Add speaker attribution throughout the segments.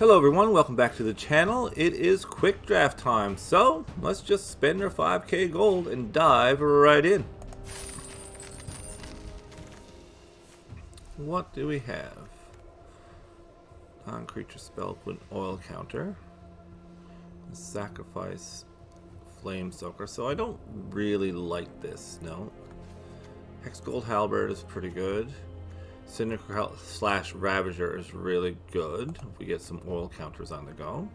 Speaker 1: Hello everyone, welcome back to the channel. It is quick draft time, so let's just spend our 5k gold and dive right in. What do we have? Non-creature spell with oil counter. Sacrifice flame soaker, so I don't really like this, no. Hex Gold Halberd is pretty good. Cinder slash Ravager is really good if we get some oil counters on the go.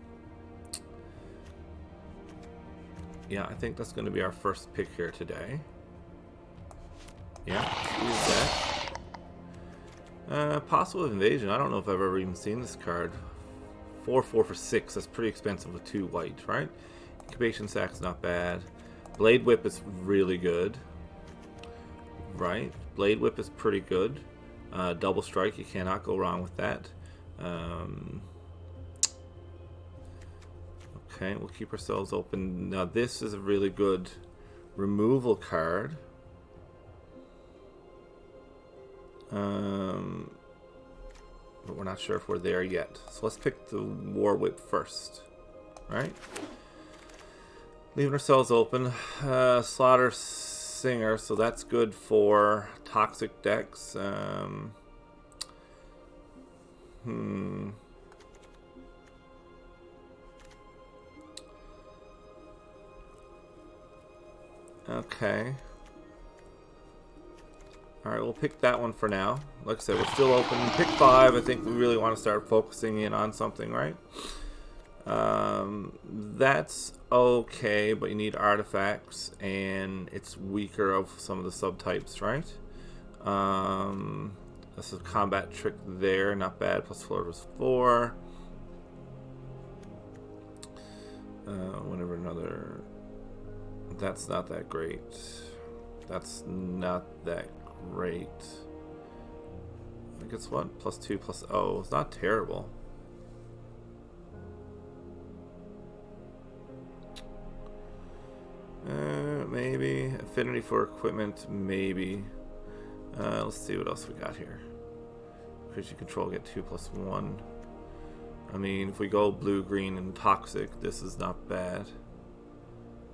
Speaker 1: Yeah, I think that's going to be our first pick here today. Yeah, let's use that. Possible Invasion. I don't know if I've ever even seen this card. 4/4 for 6. That's pretty expensive with 2 white, right? Incubation Sack's not bad. Blade Whip is really good. Right? Blade Whip is pretty good. Double Strike, you cannot go wrong with that. Okay, we'll keep ourselves open. Now this is a really good removal card. But we're not sure if we're there yet. So let's pick the War Whip first. Right? Leaving ourselves open. Slaughter Singer, so that's good for toxic decks. Okay. Alright, we'll pick that one for now. Like I said, we're still open. Pick 5, I think we really want to start focusing in on something, right? That's okay, but you need artifacts, and it's weaker of some of the subtypes, right? This is a combat trick there, not bad. Plus 4 was 4. Whenever another, that's not that great. That's not that great. I think it's what? Plus 2 plus O. It's not terrible. Maybe. Affinity for equipment, maybe. Let's see what else we got here. Creature control, get 2 plus 1. I mean, if we go blue, green, and toxic, this is not bad.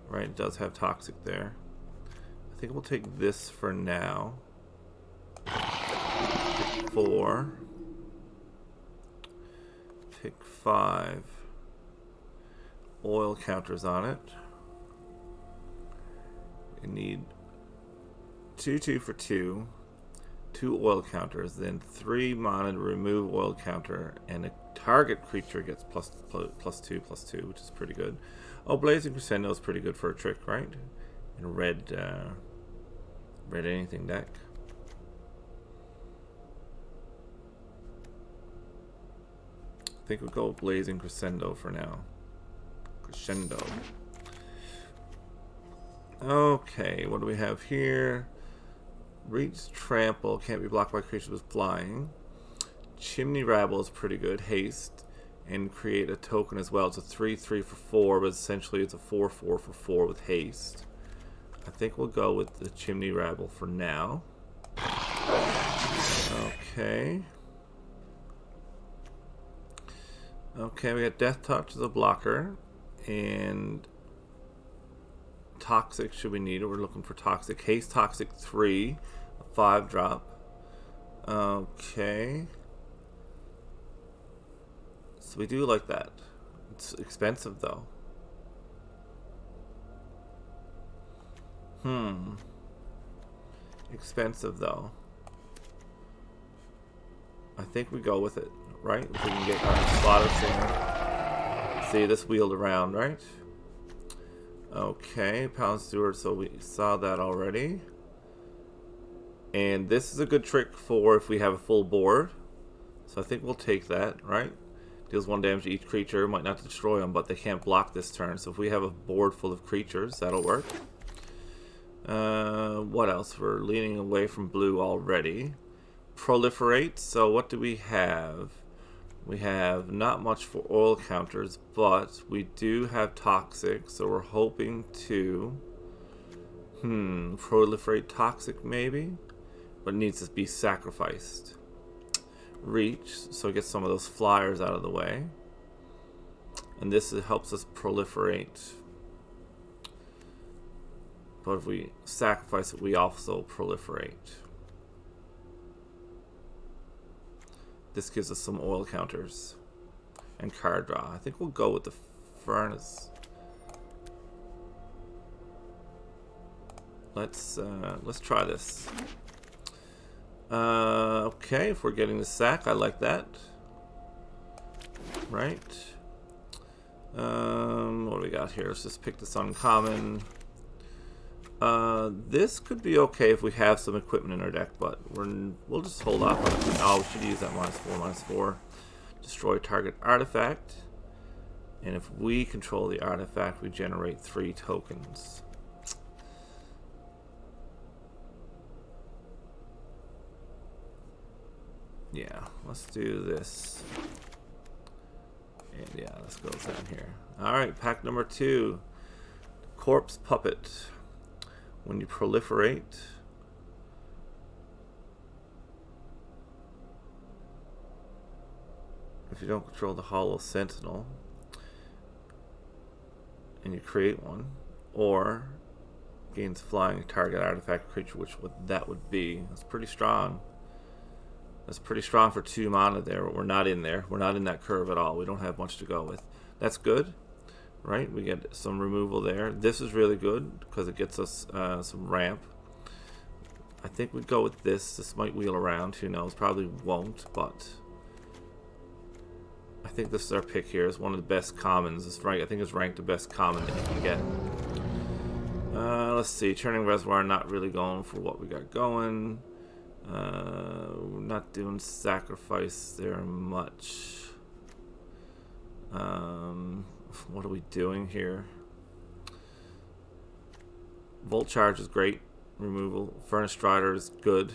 Speaker 1: Right, it does have toxic there. I think we'll take this for now. Pick 4. Pick 5. Oil counters on it. We need 2/2 for 2. 2 oil counters, then 3 mana to remove oil counter, and a target creature gets plus 2/2, which is pretty good. Oh, Blazing Crescendo is pretty good for a trick, right? In a red anything deck. I think we'll go Blazing Crescendo for now. Crescendo. Okay, what do we have here? Reach Trample, can't be blocked by creatures with flying. Chimney Rabble is pretty good. Haste, and create a token as well. It's a 3/3 for 4, but essentially it's a 4/4 for 4 with haste. I think we'll go with the Chimney Rabble for now. Okay. Okay, we got Death Touch as a blocker, and Toxic should we need it. We're looking for Toxic. Haste Toxic 3, a 5-drop. Okay. So we do like that. It's expensive though. Expensive though. I think we go with it, right? If we can get our Slaughter Singer. See this wheeled around, right? Okay, Pound Steward, so we saw that already. And this is a good trick for if we have a full board. So I think we'll take that, right? Deals 1 damage to each creature, might not destroy them, but they can't block this turn. So if we have a board full of creatures, that'll work. What else? We're leaning away from blue already. Proliferate, so what do we have? We have not much for oil counters, but we do have toxic, so we're hoping to proliferate toxic maybe, but it needs to be sacrificed. Reach, so get some of those flyers out of the way. And this helps us proliferate. But if we sacrifice it, we also proliferate. This gives us some oil counters and card draw. I think we'll go with the furnace. Let's try this. Okay, if we're getting the sack, I like that. Right. What do we got here? Let's just pick this uncommon. This could be okay if we have some equipment in our deck, but we'll just hold off on it. Oh, we should use that -4/-4. Destroy target artifact. And if we control the artifact, we generate 3 tokens. Yeah, let's do this. And yeah, this goes down here. Alright, pack number 2. Corpse Puppet. When you proliferate, if you don't control the Hollow Sentinel, and you create one, or gains flying target artifact creature, which that would be. That's pretty strong. That's pretty strong for 2 mana there, but we're not in there. We're not in that curve at all. We don't have much to go with. That's good. Right, we get some removal there. This is really good because it gets us some ramp. I think we'd go with this. This might wheel around. Who knows? Probably won't, but I think this is our pick here. It's one of the best commons. It's right. I think it's ranked the best common that you can get. Let's see. Churning Reservoir. Not really going for what we got going. We're not doing sacrifice there much. What are we doing here? Volt Charge is great. Removal. Furnace Strider is good.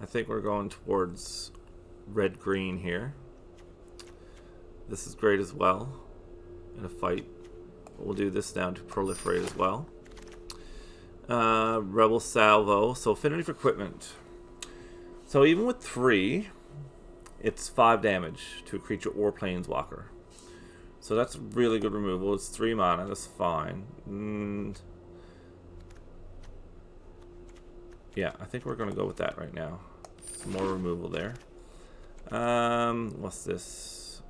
Speaker 1: I think we're going towards red-green here. This is great as well in a fight. We'll do this down to proliferate as well. Rebel Salvo. So affinity for equipment. So even with 3, it's 5 damage to a creature or planeswalker. So that's really good removal. It's 3 mana. That's fine. And yeah, I think we're going to go with that right now. Some more removal there. What's this?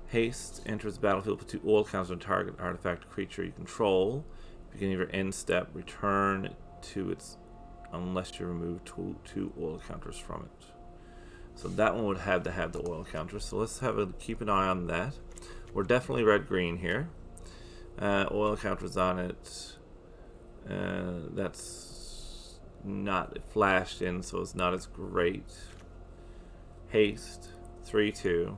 Speaker 1: Haste. Enters the battlefield with 2 oil counters on target artifact creature you control. Beginning of your end step, return to its... unless you remove 2 oil counters from it. So that one would have to have the oil counter. So let's keep an eye on that. We're definitely red-green here. Oil counters on it. That's not flashed in, so it's not as great. Haste. 3/2.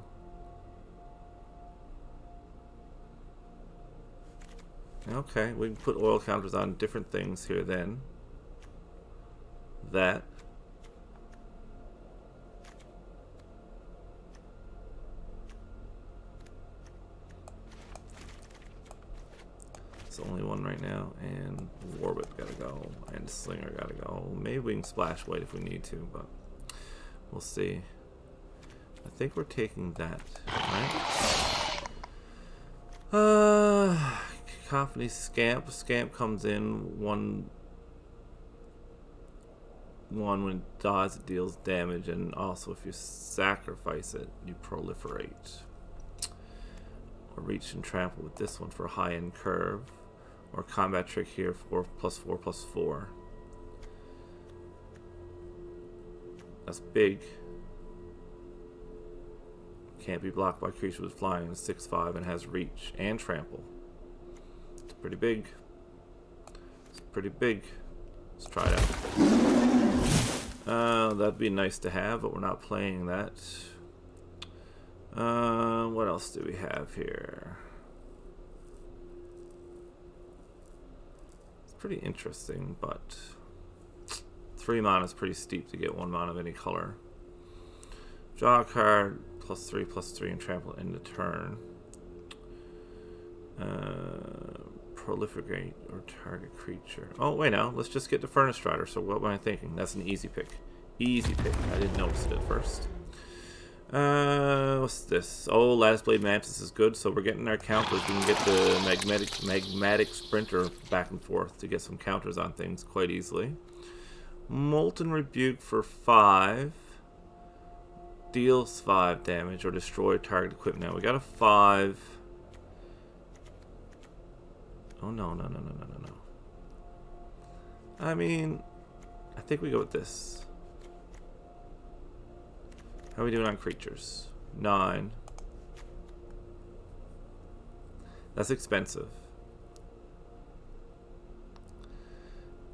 Speaker 1: Okay, we can put oil counters on different things here then. That. It's the only one right now, and Warbit gotta go, and Slinger gotta go. Maybe we can Splash White if we need to, but we'll see. I think we're taking that, right? Cacophony Scamp. Scamp comes in 1/1 when it dies, it deals damage, and also if you sacrifice it, you proliferate. Or Reach and Trample with this one for a high-end curve. Or Combat Trick here, 4/4/4. That's big. Can't be blocked by creatures with flying. It's 6/5 and has Reach and Trample. It's pretty big. It's pretty big. Let's try it out. That'd be nice to have, but we're not playing that. What else do we have here? It's pretty interesting, but 3 mana is pretty steep to get 1 mana of any color. Draw a card, +3/+3, and trample end of turn. Proliferate or target creature. Oh, wait now. Let's just get the Furnace Strider. So what am I thinking? That's an easy pick. Easy pick. I didn't notice it at first. What's this? Oh, Lattice Blade Mantis is good, so we're getting our counters. We can get the magmatic Sprinter back and forth to get some counters on things quite easily. Molten Rebuke for 5. Deals 5 damage or destroy target equipment. Now we got a 5. Oh no. I mean, I think we go with this. How are we doing on creatures? 9. That's expensive.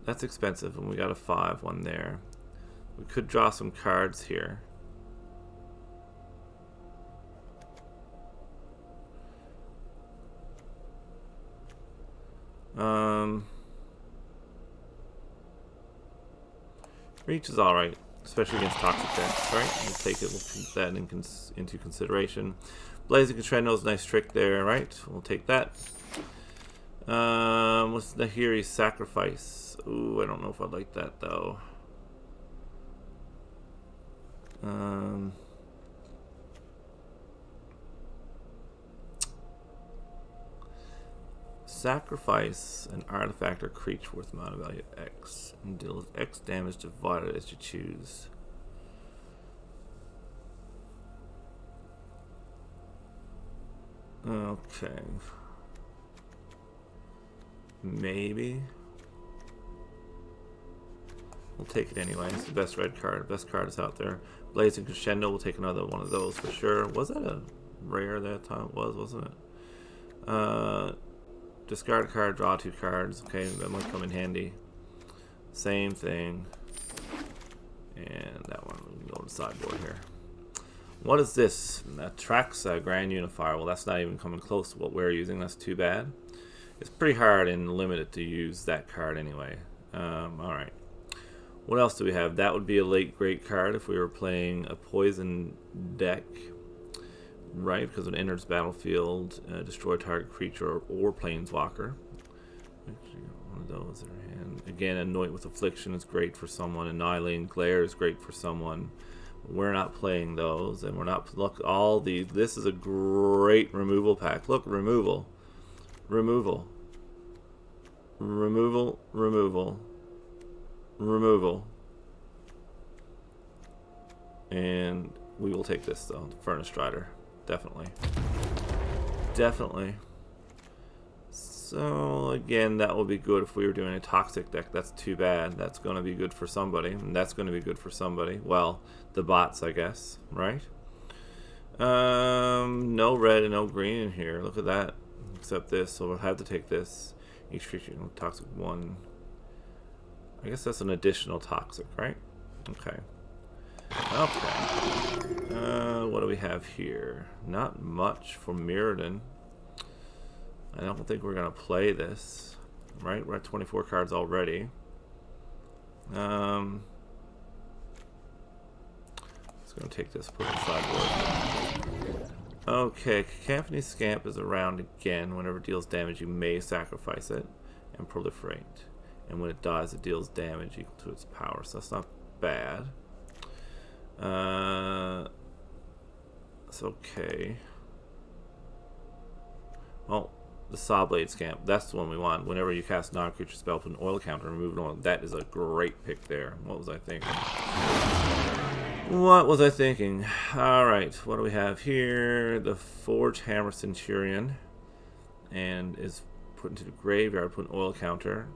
Speaker 1: That's expensive, and we got a 5 one there. We could draw some cards here. Reach is alright, especially against toxic decks, right? We'll take it, we'll keep that into consideration. Blazing Crescendo is a nice trick there, right? We'll take that. What's Nahiri's Sacrifice? Ooh, I don't know if I like that though. Sacrifice an artifact or creature worth mana value X and deal X damage divided as you choose. Okay. Maybe. We'll take it anyway. It's the best red card. Best card is out there. Blazing Crescendo, we'll take another one of those for sure. Was that a rare that time? It was, wasn't it? Discard a card, draw 2 cards. Okay, that might come in handy. Same thing. And that one, we can go to the sideboard here. What is this? That tracks Grand Unifier. Well, that's not even coming close to what we're using. That's too bad. It's pretty hard and limited to use that card anyway. Alright. What else do we have? That would be a late great card if we were playing a poison deck. Right, because it enters battlefield, destroy target creature or planeswalker. One of those in our hand. Again, Anoint with Affliction is great for someone. Annihilating Glare is great for someone. We're not playing those, and we're not. Look, all these. This is a great removal pack. Look, removal, removal, removal, removal, removal, and we will take this though. Furnace Strider. Definitely. Definitely. So, again, that will be good if we were doing a toxic deck. That's too bad. That's going to be good for somebody. And that's going to be good for somebody. Well, the bots, I guess. Right? No red and no green in here. Look at that. Except this. So we'll have to take this. Each creature, toxic 1. I guess that's an additional toxic, right? Okay. Okay. What do we have here? Not much for Mirrodin. I don't think we're going to play this. Right? We're at 24 cards already. Let's go take this, put it sideboard. Okay, Cacophony Scamp is around again. Whenever it deals damage, you may sacrifice it and proliferate. And when it dies, it deals damage equal to its power. So that's not bad. It's okay. Well, the Sawblade Scamp, that's the one we want. Whenever you cast non-creature spell, put an oil counter and remove an oil. That is a great pick there. What was I thinking? What was I thinking? Alright, what do we have here? The Forge Hammer Centurion. And is put into the graveyard, put an oil counter.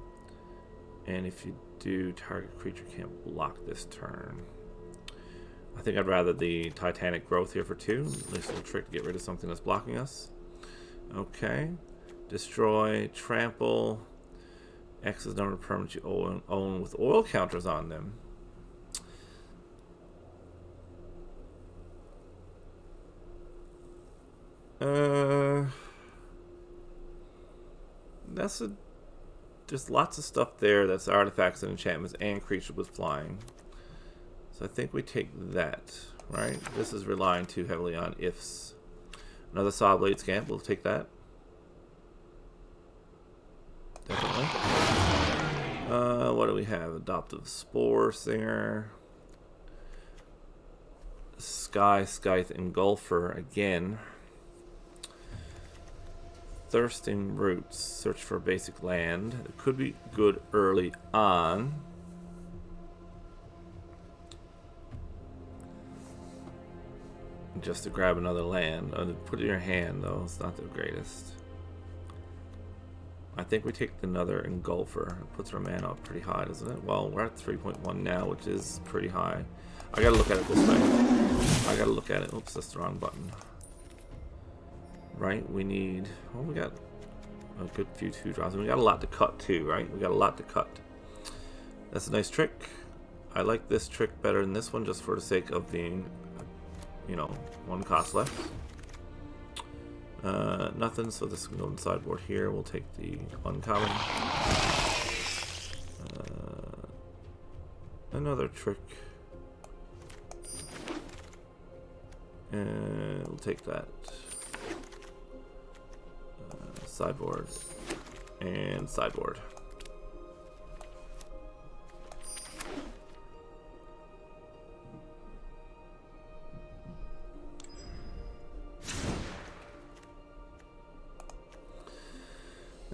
Speaker 1: And if you do, target creature can't block this turn. I think I'd rather the Titanic Growth here for 2. At least a little trick to get rid of something that's blocking us. Okay. Destroy, trample. X is the number of permanents you own with oil counters on them. That's just lots of stuff there that's artifacts and enchantments and creatures with flying. So I think we take that, right? This is relying too heavily on ifs. Another Sawblade Scamp, we'll take that. Definitely. What do we have? Adoptive Spore Singer. Sky, Scythe, Engulfer again. Thirsting Roots. Search for basic land. It could be good early on. Just to grab another land. Put it in your hand, though. It's not the greatest. I think we take another Engulfer. It puts our mana up pretty high, doesn't it? Well, we're at 3.1 now, which is pretty high. I gotta look at it this way. I gotta look at it. Oops, that's the wrong button. Right, we need... Well, we got a good few 2-drops. We got a lot to cut, too, right? We got a lot to cut. That's a nice trick. I like this trick better than this one, just for the sake of being, you know, 1 cost left. Nothing, so this can go in the sideboard here. We'll take the uncommon. Another trick. And we'll take that. Sideboard. And sideboard.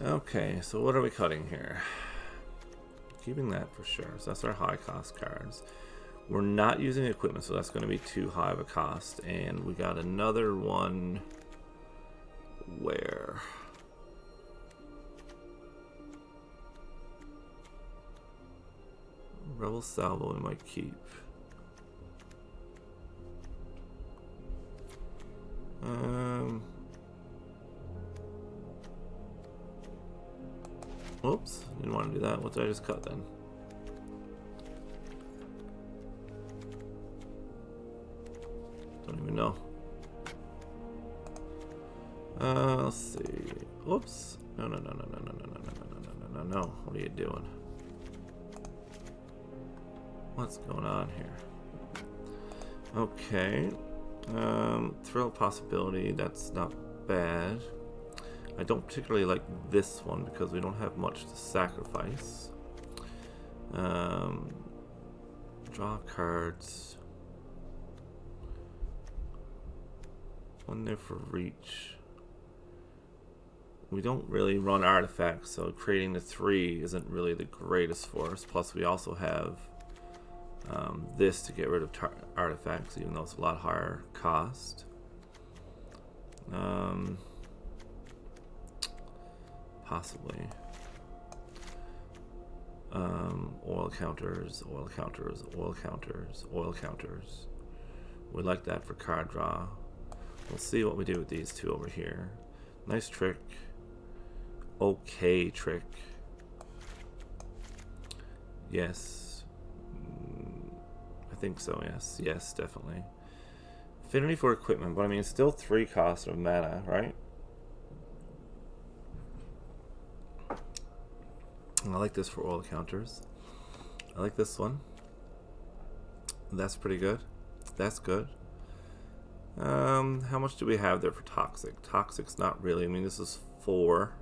Speaker 1: Okay, so what are we cutting here? Keeping that for sure. So that's our high cost cards. We're not using equipment, so that's going to be too high of a cost. And we got another one where... Rebel Salvo we might keep. Oops, didn't want to do that. What did I just cut then? Don't even know. Let's see. Oops. No. What are you doing? What's going on here? Okay. Thrill Possibility. That's not bad. I don't particularly like this one because we don't have much to sacrifice. Draw cards. One there for reach. We don't really run artifacts, so creating the 3 isn't really the greatest for us. Plus, we also have this to get rid of artifacts, even though it's a lot higher cost. Possibly. Oil counters, oil counters, oil counters, oil counters. We like that for card draw. We'll see what we do with these 2 over here. Nice trick. Okay trick. Yes. I think so, yes. Yes, definitely. Affinity for equipment, but I mean, it's still 3 costs of mana, right? I like this for oil counters. I like this one. That's pretty good. That's good. How much do we have there for Toxic? Toxic's not really. I mean, this is 4.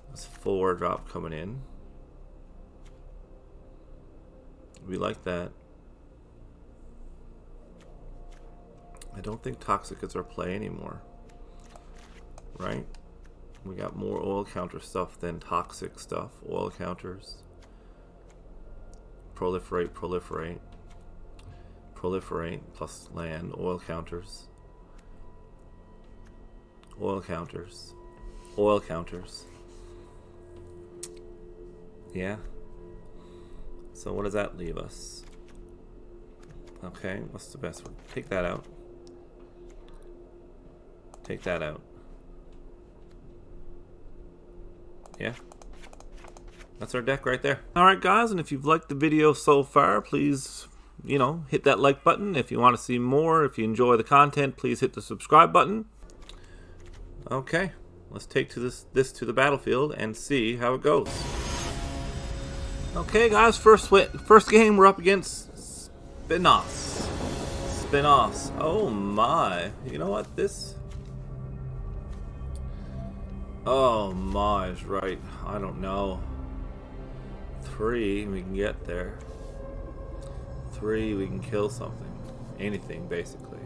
Speaker 1: That's 4 drop coming in. We like that. I don't think Toxic is our play anymore. Right? We got more oil counter stuff than toxic stuff. Oil counters. Proliferate, proliferate. Proliferate plus land. Oil counters. Oil counters. Oil counters. Yeah. So what does that leave us? Okay, what's the best one? Take that out. Take that out. Yeah, that's our deck right there. Alright guys, and if you've liked the video so far, please, you know, hit that like button. If you want to see more, if you enjoy the content, please hit the subscribe button. Okay, let's take this to the battlefield and see how it goes. Okay guys, first game we're up against Spinoffs. Spinoffs. Oh my. You know what, this... Oh my, is right. I don't know. 3, we can get there. 3, we can kill something. anything, basically.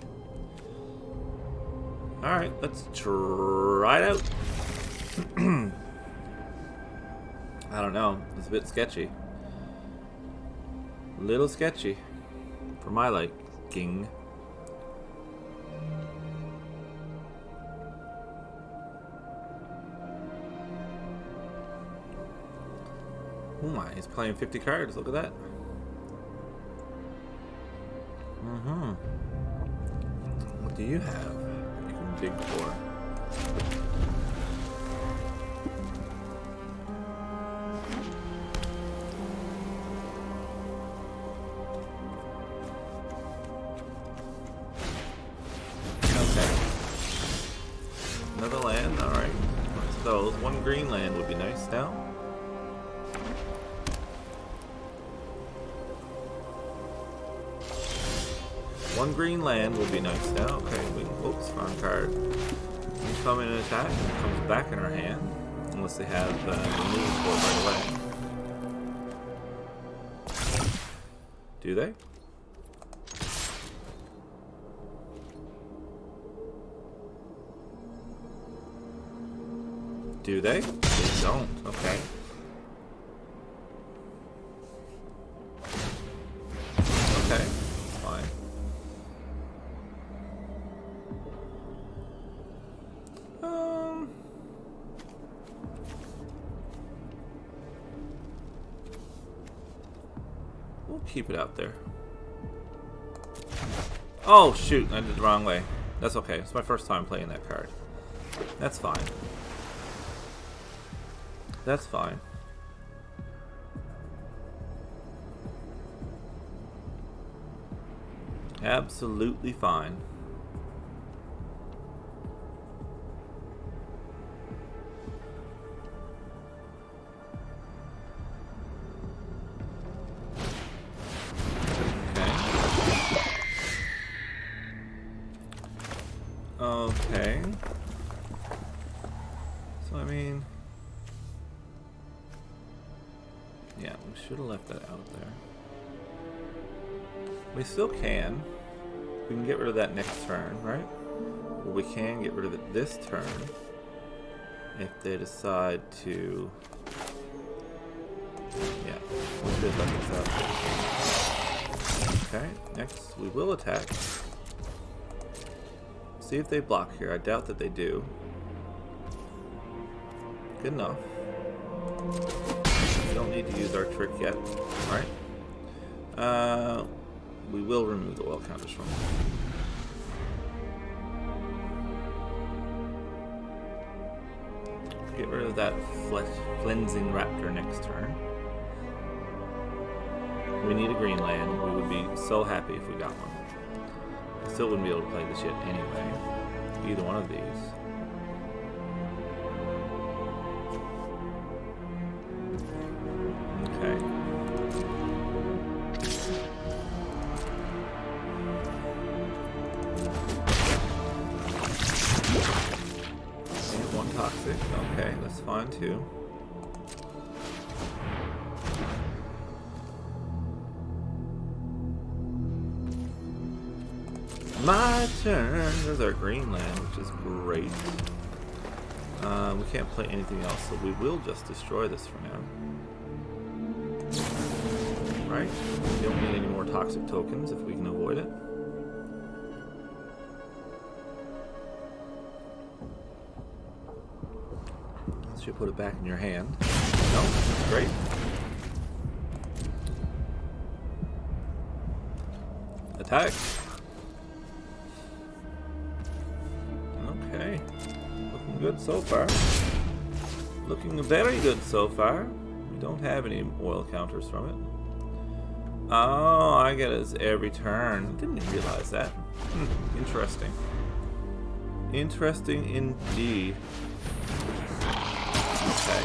Speaker 1: Alright, let's try it out. I don't know. It's a bit sketchy. Little sketchy. For my liking. Oh my, he's playing 50 cards. Look at that. What do you have you can dig for? Okay. Another land? Alright. What's those? One green land would be nice now. One green land will be nice now. Okay, oops, wrong card. We come in and attack, and it comes back in our hand. Unless they have removal for it right away. Do they? Do they? They don't. Okay. Okay, fine. We'll keep it out there. Oh shoot, I did it the wrong way. That's okay. It's my first time playing that card. That's fine. That's fine. Absolutely fine. Okay. So I mean, yeah, we should have left that out there. We still can. We can get rid of that next turn, right? Or we can get rid of it this turn if they decide to. Yeah, we should let this out. Okay, next we will attack. See if they block here. I doubt that they do. Good enough. We don't need to use our trick yet. Alright. We will remove the oil counters from it. Get rid of that Flensing Raptor next turn. We need a green land. We would be so happy if we got one. Still wouldn't be able to play this yet anyway. Either one of these. Okay. And one toxic. Okay, that's fine too. My turn. There's our green land, which is great. We can't play anything else, so we will just destroy this for now. Right? We don't need any more toxic tokens if we can avoid it. Let's just put it back in your hand. No, great. Attack. Okay. Looking good so far. Looking very good so far. We don't have any oil counters from it. Oh, I get it every turn. Didn't even realize that. Interesting. Interesting indeed. Okay.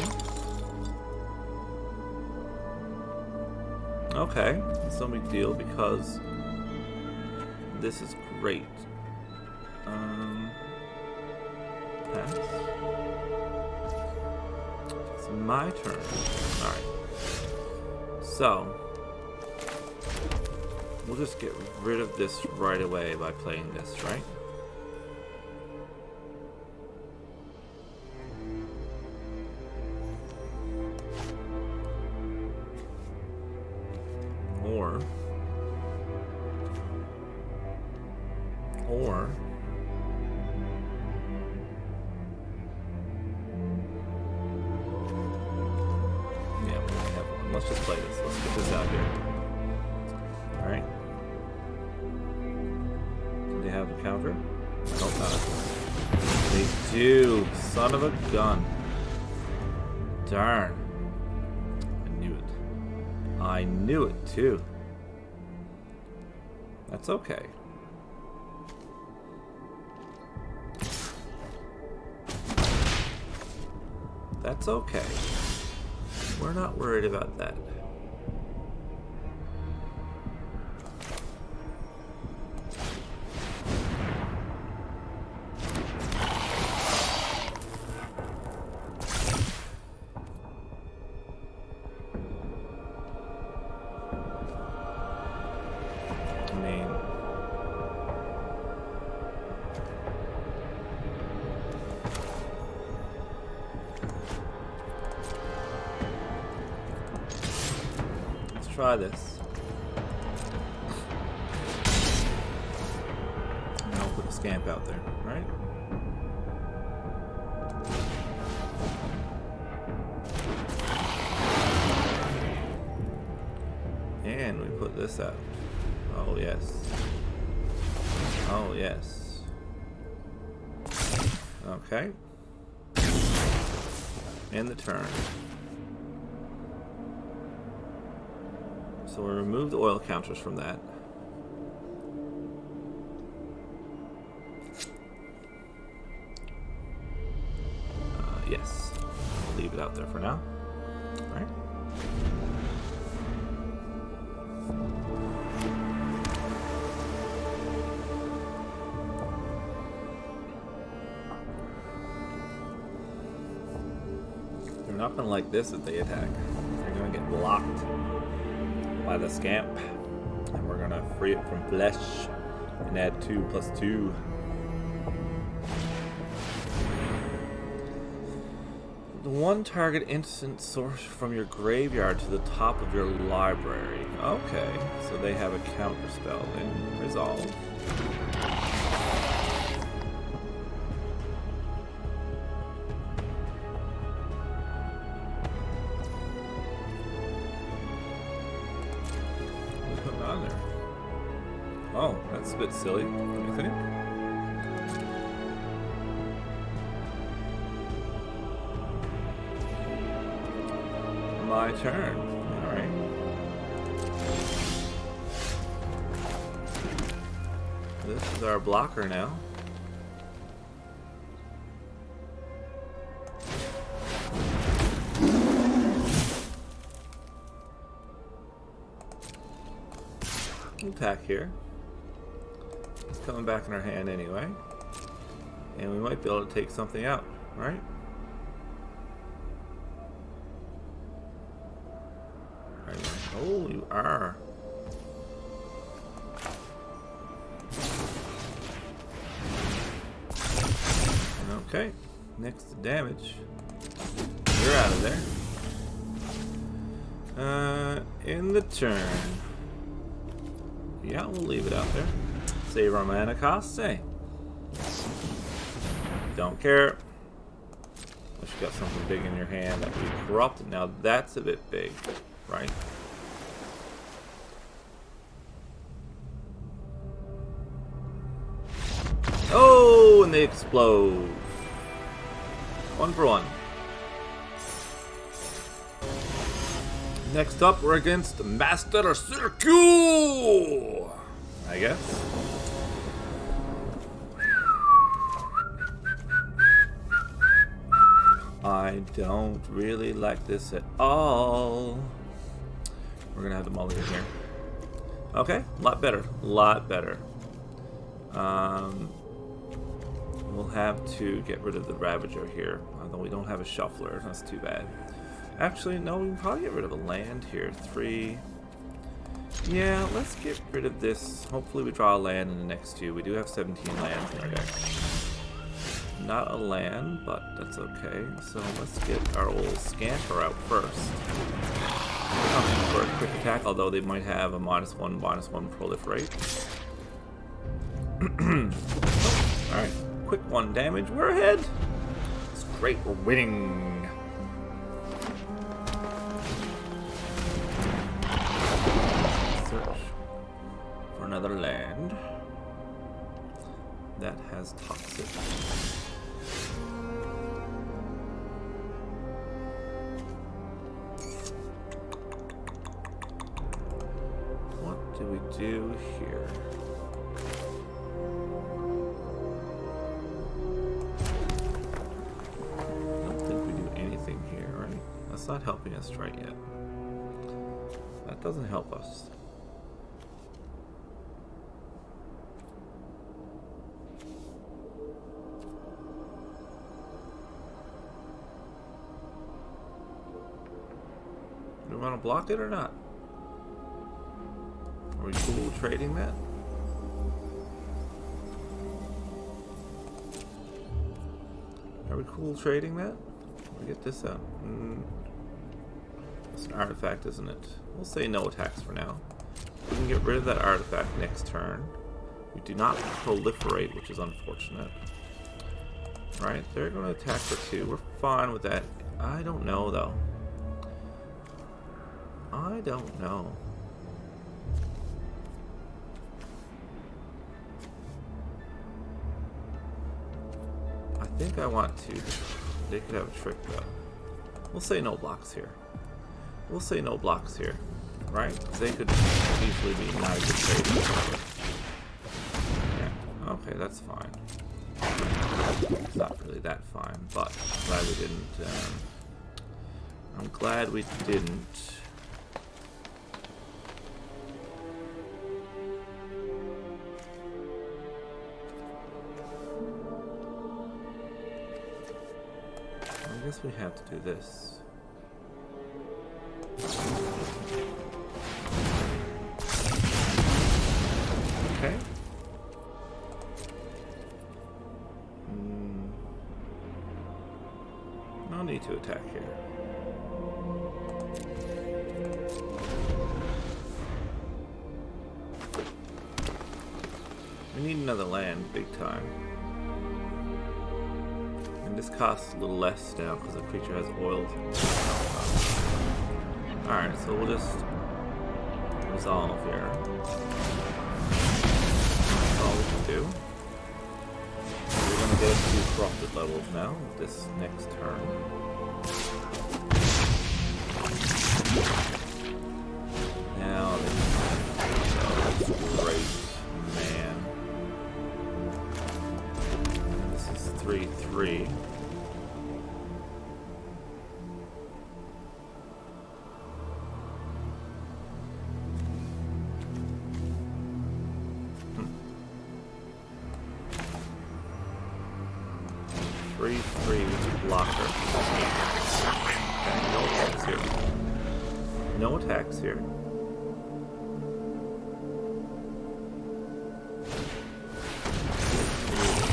Speaker 1: Okay, it's no big deal because this is great. Pass. It's my turn. Alright. So, We'll just get rid of this right away by playing this, right? Or yeah, we only have one. Let's just play this. Let's get this out here. Alright. Do they have a counter? Nope, not. They do. Son of a gun. Darn. I knew it. I knew it too. That's okay. That's okay. We're not worried about that. I mean, try this. And I'll put a scamp out there, right? And we put this out. Oh yes. Oh yes. Okay. End the turn. So we remove the oil counters from that. Yes. I'll leave it out there for now. All right. They're not going to like this if they attack. They're going to get blocked by the scamp, and we're gonna free it from flesh and add 2 + 2. The one target instant source from your graveyard to the top of your library. Okay, so they have a counter spell then. Resolve. Oh, that's a bit silly, don't you think? My turn. Alright. This is our blocker now. Attack here. It's coming back in our hand anyway. And we might be able to take something out, right? Oh, you are. Okay, next to damage. You're out of there. In the turn. Yeah, we'll leave it out there. Save our mana cost, say. Don't care. Unless you got something big in your hand that we corrupted. Now that's a bit big, right? Oh, and they explode. 1 for 1. Next up, we're against Master Circle, I guess. I don't really like this at all. We're gonna have the mulligan here. Okay, a lot better. A lot better. We'll have to get rid of the Ravager here, although we don't have a shuffler. That's too bad. Actually, no, we can probably get rid of a land here. 3. Yeah, let's get rid of this. Hopefully we draw a land in the next 2. We do have 17 lands in our deck. Not a land, but that's okay. So let's get our old Scamper out first. Coming for a quick attack, although they might have a -1/-1 proliferate. Alright, quick 1 damage. We're ahead. It's great, we're winning. Search for another land that has toxic. What do we do here? I don't think we do anything here, right? That's not helping us right yet. That doesn't help us. Do we want to block it or not? Are we cool trading that? Are we cool trading that? We get this out. It's an artifact, isn't it? We'll say no attacks for now. We can get rid of that artifact next turn. We do not proliferate, which is unfortunate. Right, they're going to attack for 2. We're fine with that. I don't know, though. I don't know. I think I want to. They could have a trick, though. We'll say no blocks here. We'll say no blocks here, right? They could easily be not a good trade. Yeah, okay, that's fine. It's not really that fine, but I'm glad we didn't. I'm glad we didn't. I guess we have to do this. Okay. No need to attack here. We need another land, big time. And this costs a little less now because the creature has oiled. Alright, so we'll just resolve here. That's all we can do. We're going to get a few corrupted levels now this next turn. Now that's great, man. This is 3/3. Blocker. Okay, no attacks here. No attacks here.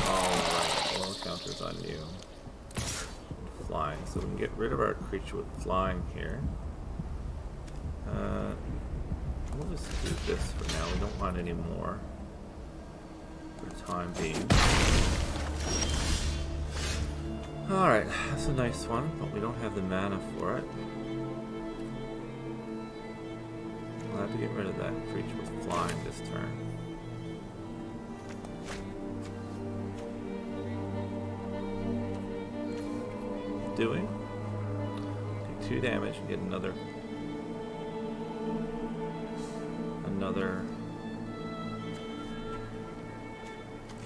Speaker 1: Alright, no counters on you. Flying, so we can get rid of our creature with flying here. We'll just do this for now. We don't want any more for the time being. Alright, that's a nice one, but we don't have the mana for it. We'll have to get rid of that creature with flying this turn. Doing? Take 2 damage and get another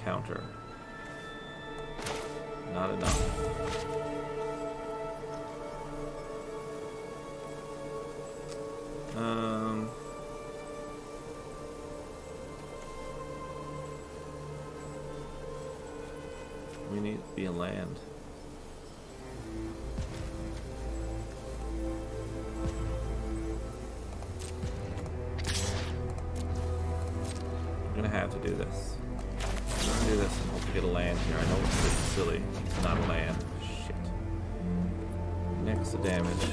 Speaker 1: counter. Not enough. We need to be a land. I'm gonna have to do this. I'm gonna do this and hope to get a land here. I know it's a bit silly. It's not a land. Shit. Next to damage.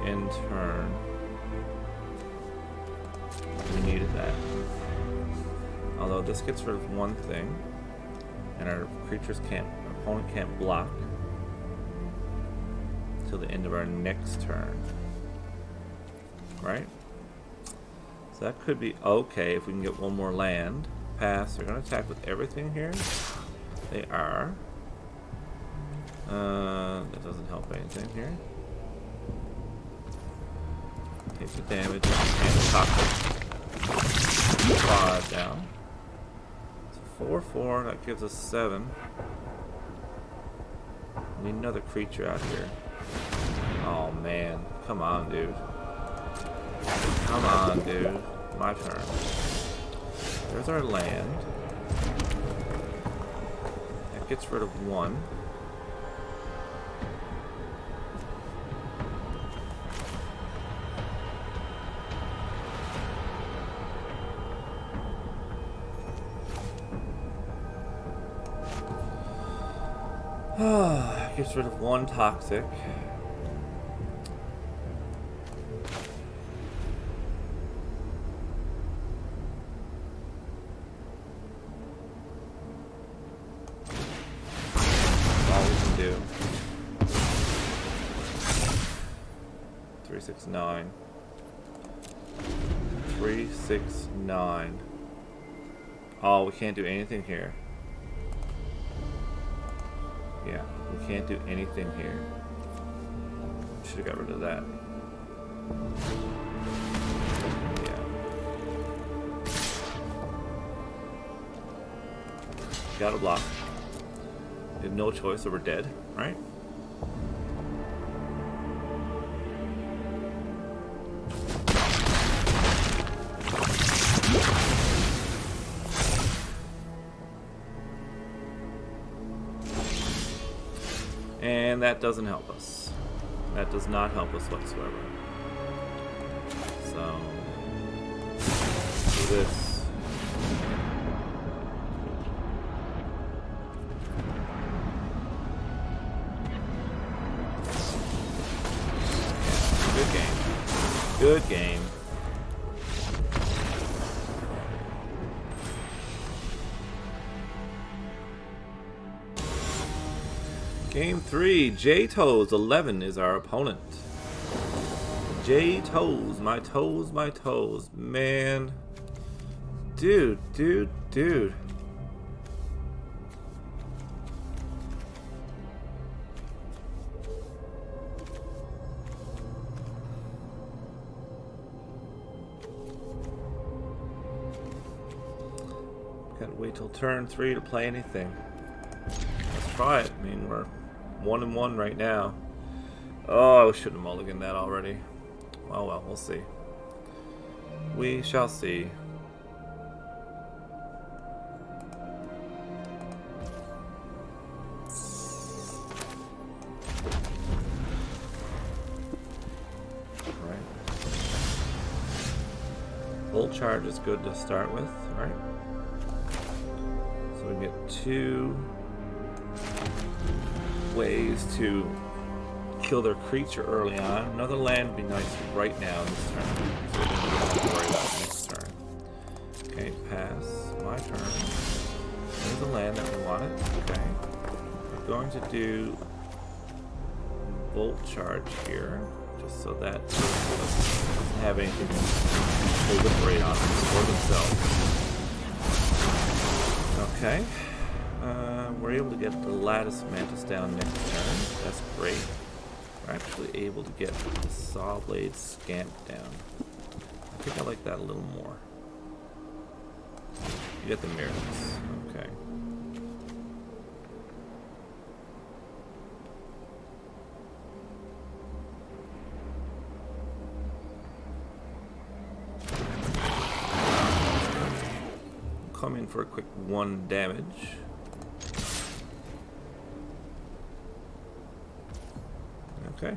Speaker 1: End turn. We needed that. Although this gets rid of one thing, and our opponent can't block till the end of our next turn. Right? So that could be okay if we can get one more land. Pass. They're going to attack with everything here. They are. That doesn't help anything here. Take the damage and the toxic. 5 down. So 4/4. That gives us 7. We need another creature out here. Oh man. Come on, dude. Come on, dude. My turn. There's our land. That gets rid of 1. Gets rid of 1 toxic. All we can do. 3, 6, 9. 3, 6, 9. Oh, we can't do anything here. Yeah, we can't do anything here. Should have got rid of that. Yeah. Gotta block. We have no choice, so we're dead, right? And that doesn't help us. That does not help us whatsoever. So, do this. Yeah, good game. Good game. Game 3, J-Toes 11 is our opponent. J-Toes, my toes, my toes. Man. Dude. Gotta wait till turn 3 to play anything. Let's try it. I mean, we're 1-1 right now. Oh, I should have mulliganed that already. Oh well, we'll see. We shall see. Right. Bolt charge is good to start with, right? So we get 2 ways to kill their creature early on. Another land would be nice right now in this turn. So we don't have to worry about it next turn. Okay, pass. My turn. There's a land that we wanted. Okay. We're going to do Bolt Charge here, just so that doesn't have anything to proliferate on for themselves. Okay. We're able to get the Lattice Mantis down next turn. That's great. We're actually able to get the Saw Blade Scamp down. I think I like that a little more. You get the mirrors. Okay. Come in for a quick 1 damage. Okay.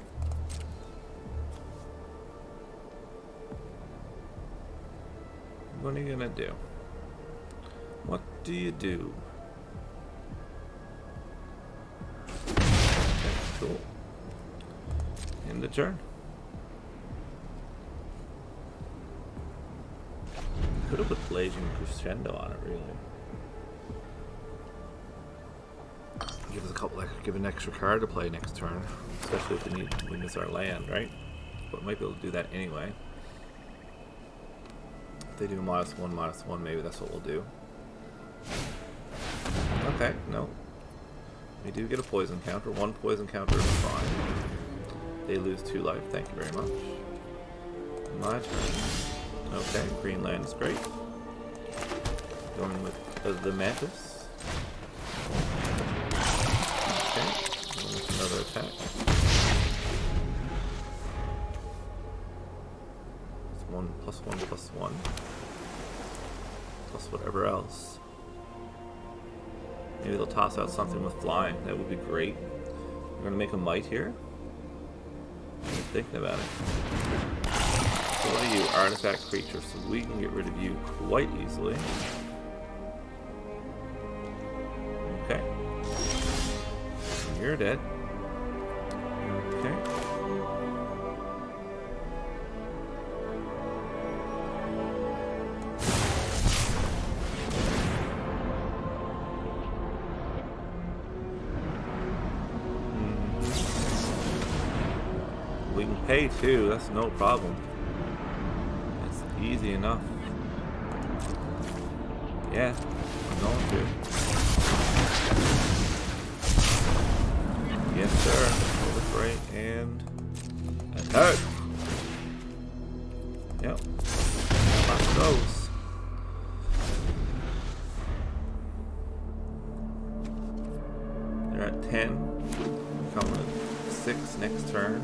Speaker 1: What are you gonna do? What do you do? Okay, cool. End the turn. Could have put Blazing Crescendo on it, really. Give us a couple, give an extra card to play next turn, especially if we miss our land, right? But might be able to do that anyway. If they do -1/-1, maybe that's what we'll do. Okay, no. We do get a poison counter. 1 poison counter is fine. They lose 2 life. Thank you very much. My turn. Okay, green land is great. Going with the Mantis. Okay, going with another attack. It's 1 +1 +1. Plus whatever else. Maybe they'll toss out something with flying. That would be great. We're going to make a might here. I'm thinking about it. So what are you? Artifact creature. So we can get rid of you quite easily. Okay. You're dead. Okay. We can pay too, that's no problem. That's easy enough. Yeah, I'm going to. Yes, sir. Proliferate and attack. Yep. Lots of those. They're at 10. Coming at 6 next turn.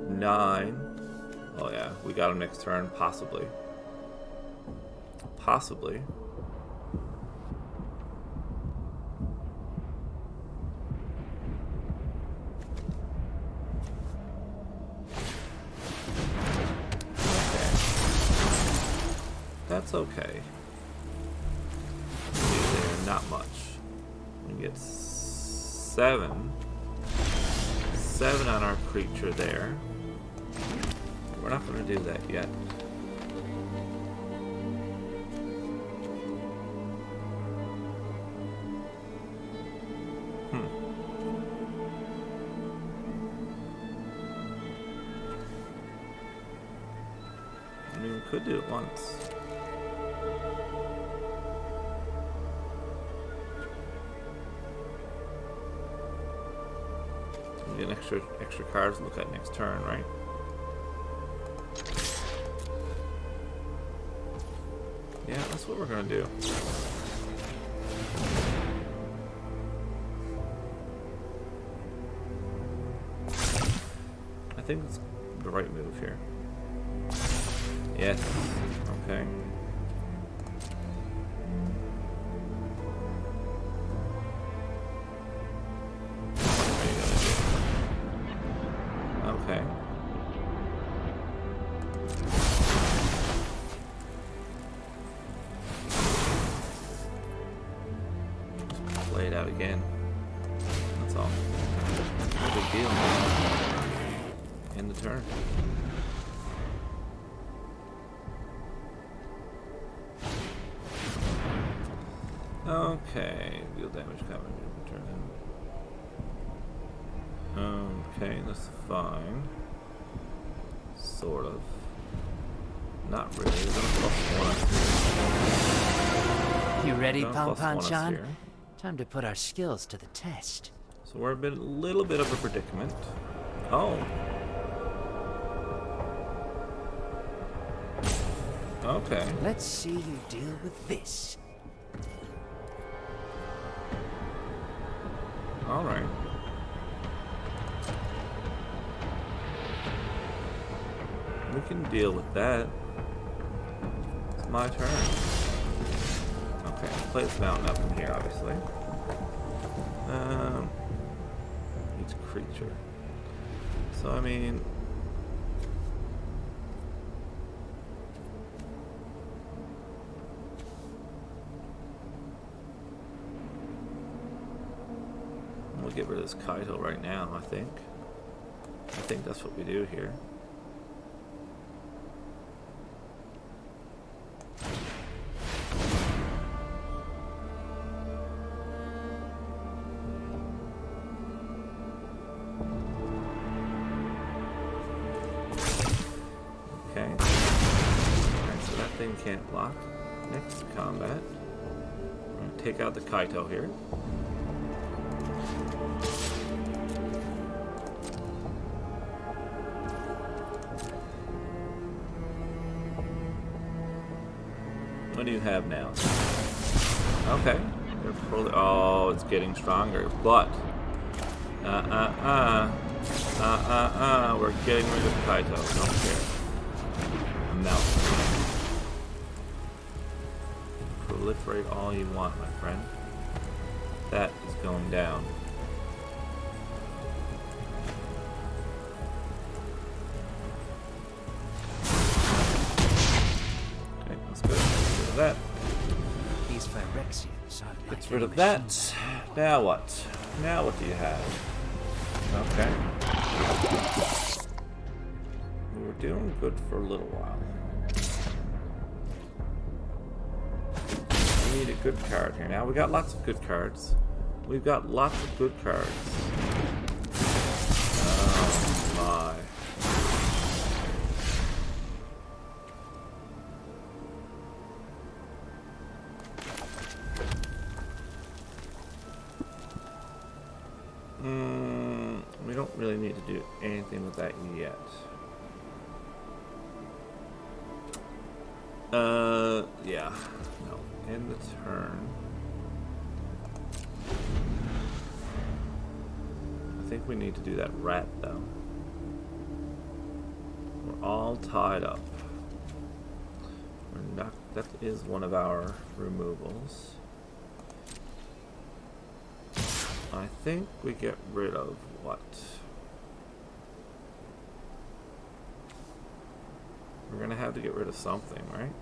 Speaker 1: 9. Oh yeah, we got him next turn, possibly. Possibly. Okay. That's okay. There, not much. We get 7. 7 on our creature there. We're not going to do that yet. I mean, we could do it once. We get extra cards to look at next turn, right? Yeah, that's what we're gonna do. I think it's the right move here. Yes. Okay. What are you gonna do? Okay. Play it out again. That's all. No big deal. End the turn. Okay, deal damage coming in return. Okay, that's fine. Sort of. Not really. We're gonna +1.
Speaker 2: You ready, Pom-Pom-Chan? Time to put our skills to the test.
Speaker 1: So we're a little bit of a predicament. Oh. Okay.
Speaker 2: Let's see you deal with this.
Speaker 1: Alright. We can deal with that. It's my turn. Okay, play this mountain up from here, obviously. Each creature. So, I mean... get rid of this Kaito right now, I think. I think that's what we do here. Okay. Alright, so that thing can't block. Next combat. We're going to take out the Kaito here. What do you have now? Okay. Oh, it's getting stronger. But we're getting rid of Kaito. Don't care. No. Proliferate all you want, my friend. That is going down. Okay, let's go. Get rid of that.
Speaker 2: These Phyrexians aren't
Speaker 1: Gets
Speaker 2: like
Speaker 1: rid
Speaker 2: any
Speaker 1: of that.
Speaker 2: machines.
Speaker 1: Now what? Now what do you have? Okay. We were doing good for a little while. We need a good card here. Now we got lots of good cards. We've got lots of good cards. Oh my. We don't really need to do anything with that yet. Yeah. No. End the turn. I think we need to do that rat, though. We're all tied up. We're not, that is one of our removals. I think we get rid of what? We're gonna have to get rid of something, right?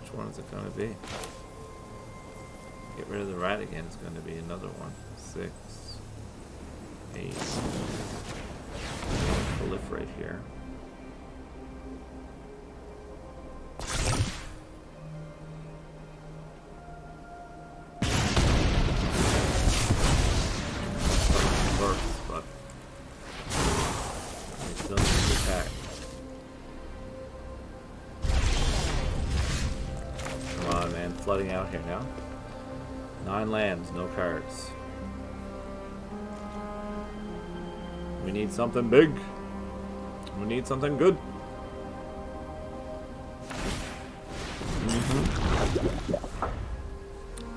Speaker 1: Which one is it gonna be? Get rid of the rat again, it's gonna be another one. 6, 8. Proliferate here. Flooding out here now. 9 lands, no cards. We need something big. We need something good.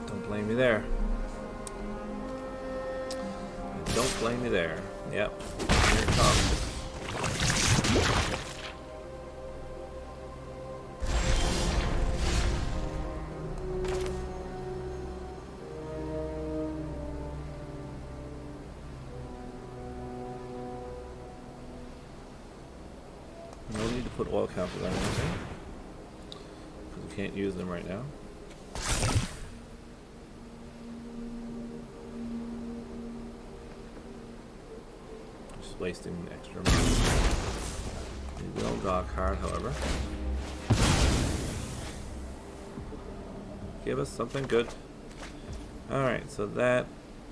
Speaker 1: Don't blame me there. Don't blame me there. Yep. Here it comes. No need to put oil counters on anything, because we can't use them right now. Just wasting extra money. We will draw a card, however. Give us something good. Alright, so that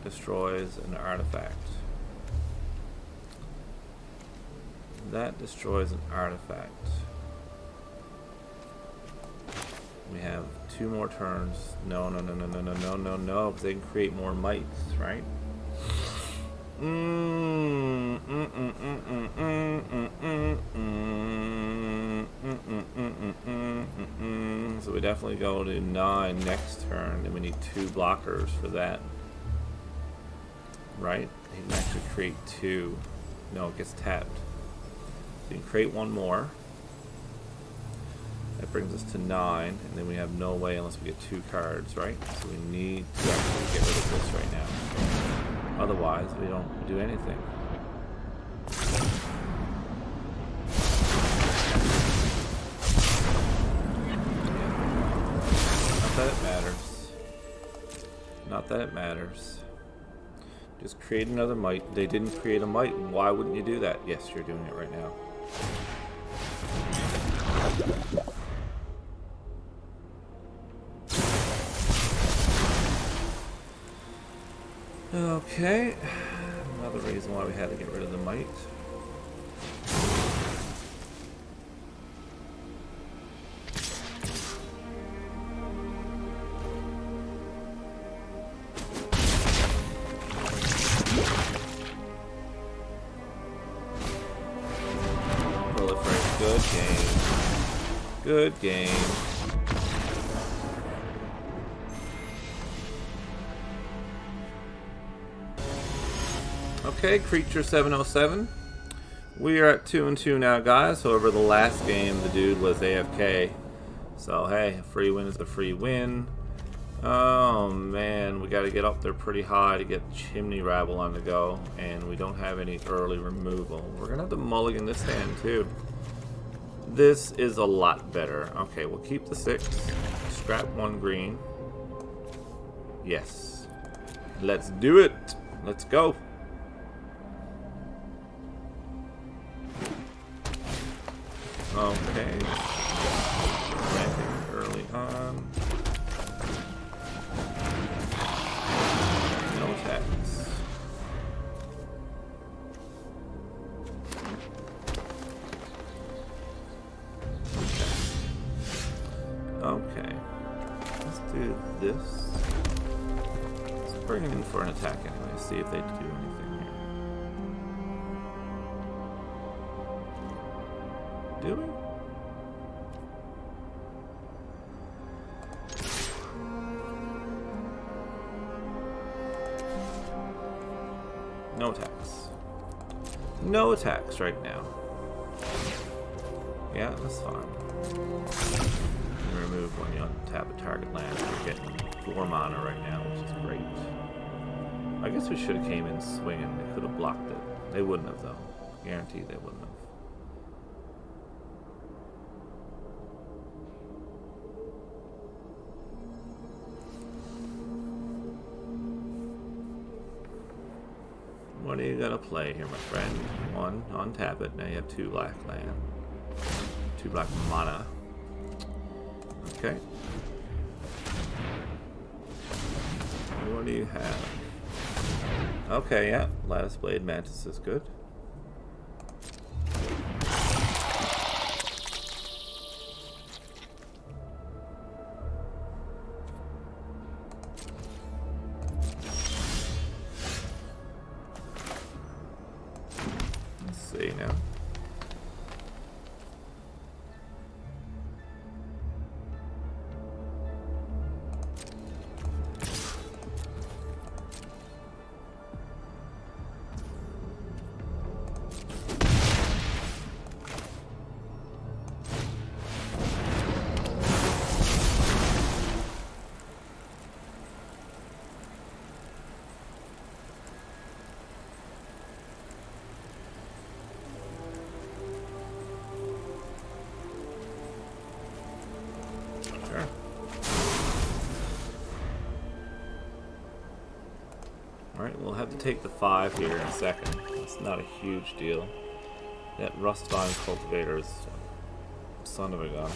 Speaker 1: destroys an artifact. That destroys an artifact. We have 2 more turns. No, because they can create more mites, right? So we definitely go to 9 next turn, and we need 2 blockers for that. Right? He can actually create 2. No, it gets tapped. So you can create 1 more. That brings us to 9, and then we have no way unless we get 2 cards, right? So we need to actually get rid of this right now. Otherwise, we don't do anything. Not that it matters. Just create another might. They didn't create a might. Why wouldn't you do that? Yes, you're doing it right now. Okay. Another reason why we had to get rid of the might. Good game. Good game. Okay, Creature 707. We are at 2-2 now, guys. However, the last game, the dude was AFK. So, hey, a free win is a free win. Oh, man. We got to get up there pretty high to get Chimney Rabble on the go. And we don't have any early removal. We're going to have to mulligan this hand, too. This is a lot better. Okay, we'll keep the 6. Scrap 1 green. Yes. Let's do it. Let's go. Okay. Planting early on. No attacks. Okay. Let's do this. Let's bring it in for an attack anyway. See if they do anything here. Do we? No attacks. No attacks right now. Yeah, that's fine. Remove when you untap a target land. You're getting 4 mana right now, which is great. I guess we should have came in swinging. They could have blocked it. They wouldn't have, though. Guaranteed they wouldn't have. What are you gonna play here, my friend? 1, untap it. Now you have 2 black land. 2 black mana. Okay. What do you have? Okay, yeah. Lattice Blade Mantis is good. Let's see now. Alright, we'll have to take the 5 here in a second. It's not a huge deal. That Rustvine Cultivator is son of a gun.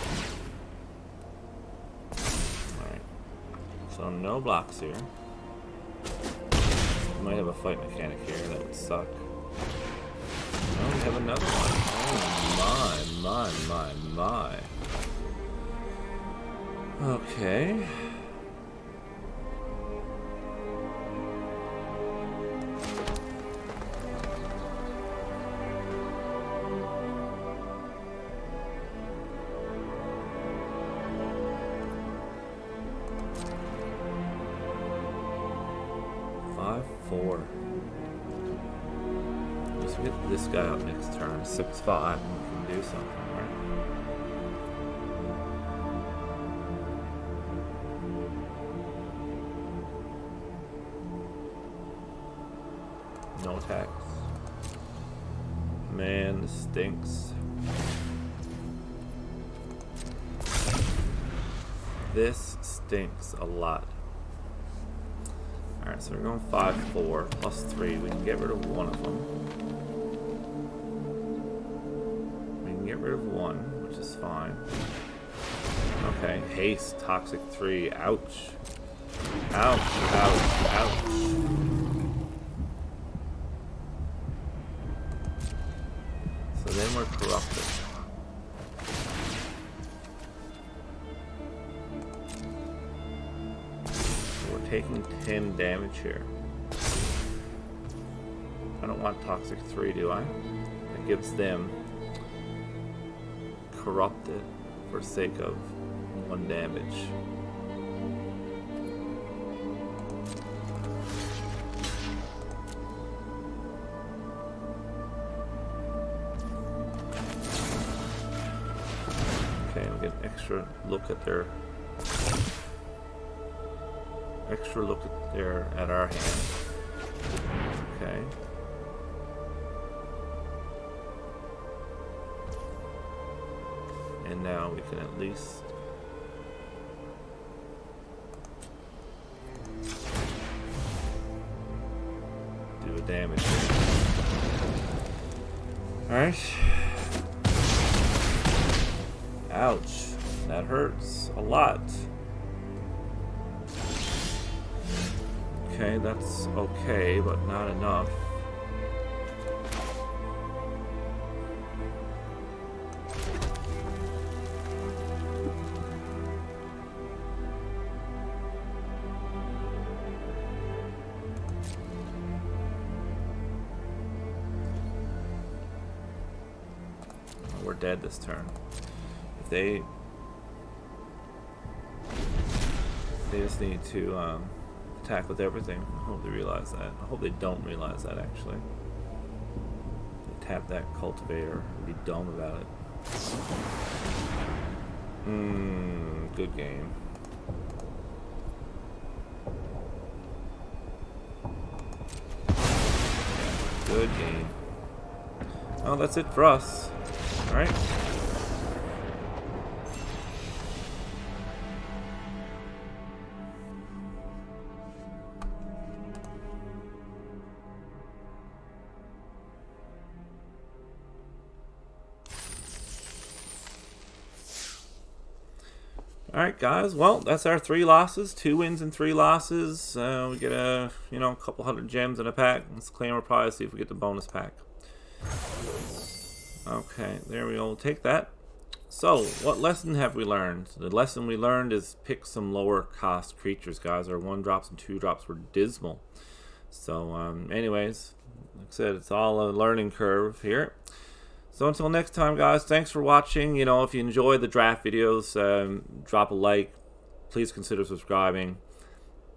Speaker 1: Alright. So no blocks here. We might have a fight mechanic here, that would suck. Oh, we have another one. Oh my. Okay. Just get this guy out next turn. 6-5 and we can do something, right? No attacks. Man, this stinks. This stinks a lot. So we're going 5-4 plus 3. We can get rid of one of them. We can get rid of one, which is fine. Okay, haste, toxic 3. Ouch. Ouch, ouch, ouch. So then we're corrupted. We're taking 10 damage here. I don't want toxic 3, do I? That gives them corrupted for sake of 1 damage. Okay, we get an extra look at their at our hand. Okay. And now we can at least do a damage here. Alright. Ouch. That hurts a lot. Okay, that's okay, but not enough. We're dead this turn. If they just need to attack with everything. I hope they realize that. I hope they don't realize that, actually. They tap that cultivator and be dumb about it. Good game. Good game. Well, that's it for us. Alright. Alright guys, well, that's our 3 losses, 2 wins and 3 losses. We get a couple hundred gems in a pack. Let's claim our prize, see if we get the bonus pack. Okay, there we go, we'll take that. So, what lesson have we learned? The lesson we learned is pick some lower cost creatures, guys. Our 1-drops and 2-drops were dismal. So, anyways, like I said, it's all a learning curve here. So until next time, guys, thanks for watching. If you enjoy the draft videos, drop a like. Please consider subscribing.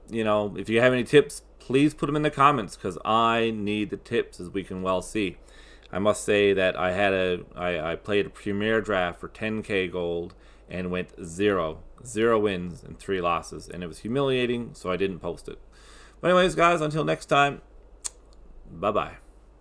Speaker 1: If you have any tips, please put them in the comments, because I need the tips, as we can well see. I must say that I played a premier draft for 10k gold and went 0 wins and 3 losses, and it was humiliating, so I didn't post it. But anyways, guys, until next time, bye-bye.